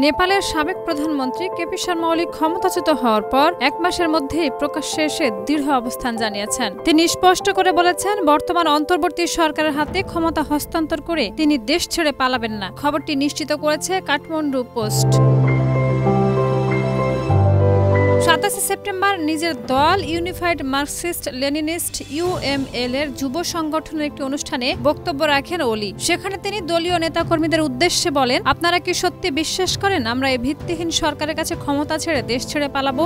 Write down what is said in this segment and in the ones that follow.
নেপালের সাবেক প্রধানমন্ত্রী কেপি শর্মা ওলি ক্ষমতাচ্যুত হওয়ার পর এক মাসের মধ্যেই প্রকাশ্যে এসে দৃঢ় অবস্থান জানিয়েছেন। তিনি স্পষ্ট করে বলেছেন, বর্তমান অন্তর্বর্তী সরকারের হাতে ক্ষমতা হস্তান্তর করে তিনি দেশ ছেড়ে পালাবেন না। খবরটি নিশ্চিত করেছে কাঠমান্ডু পোস্ট। 27 সেপ্টেম্বর নিজের দল ইউনিফাইড মার্কসিস্ট লেনিনিস্ট ইউএমএল এর যুব সংগঠনের একটি অনুষ্ঠানে বক্তব্য রাখেন ওলি। সেখানে তিনি দলীয় নেতাকর্মীদের উদ্দেশ্যে বলেন, আপনারা কি সত্যি বিশ্বাস করেন আমরা এই ভিত্তিহীন সরকারের কাছে ক্ষমতা ছেড়ে দেশ ছেড়ে পালাবো?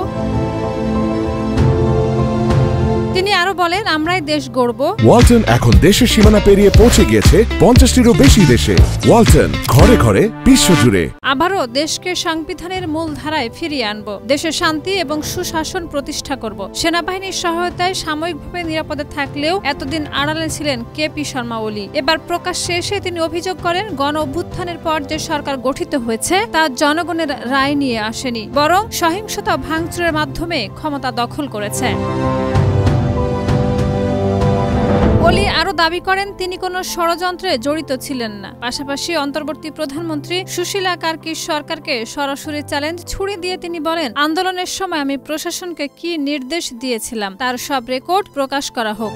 তিনি আরো বলেন, আমরাই দেশ গড়ব। ওয়ালটন এখন দেশের সীমানা পেরিয়ে পৌঁছে গিয়েছে 50টিরও বেশি দেশে। ওয়ালটন, ঘরে ঘরে বিশ্বজুড়ে। আবারও দেশকে সংবিধানের মূল ধারায় ফিরিয়ে আনব, দেশে শান্তি এবং সুশাসন প্রতিষ্ঠা করব। সেনাবাহিনীর সহায়তায় সাময়িকভাবে নিরাপদে থাকলেও এতদিন আড়ালে ছিলেন কেপি শর্মা ওলি। এবার প্রকাশ্যে এসে তিনি অভিযোগ করেন, গণ অভ্যুত্থানের পর যে সরকার গঠিত হয়েছে তা জনগণের রায় নিয়ে আসেনি, বরং সহিংসতা ভাঙচুরের মাধ্যমে ক্ষমতা দখল করেছে। ওলি আরো দাবি করেন, তিনি কোনো ষড়যন্ত্রে জড়িত ছিলেন না। পাশাপাশি অন্তর্বর্তী প্রধানমন্ত্রী সুশীলা কার্কির সরকারকে সরাসরি চ্যালেঞ্জ ছুড়ে দিয়ে তিনি বলেন, আন্দোলনের সময় আমি প্রশাসনকে কি নির্দেশ দিয়েছিলাম তার সব রেকর্ড প্রকাশ করা হোক।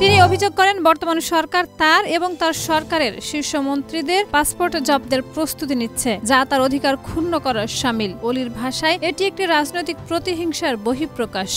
তিনি অভিযোগ করেন, বর্তমান সরকার তার এবং তার সরকারের শীর্ষ মন্ত্রীদের পাসপোর্ট জব্দের প্রস্তুতি নিচ্ছে, যা তার অধিকার ক্ষুণ্ণ করার শামিল। ওলির ভাষায় এটি একটি রাজনৈতিক প্রতিহিংসার বহিঃপ্রকাশ।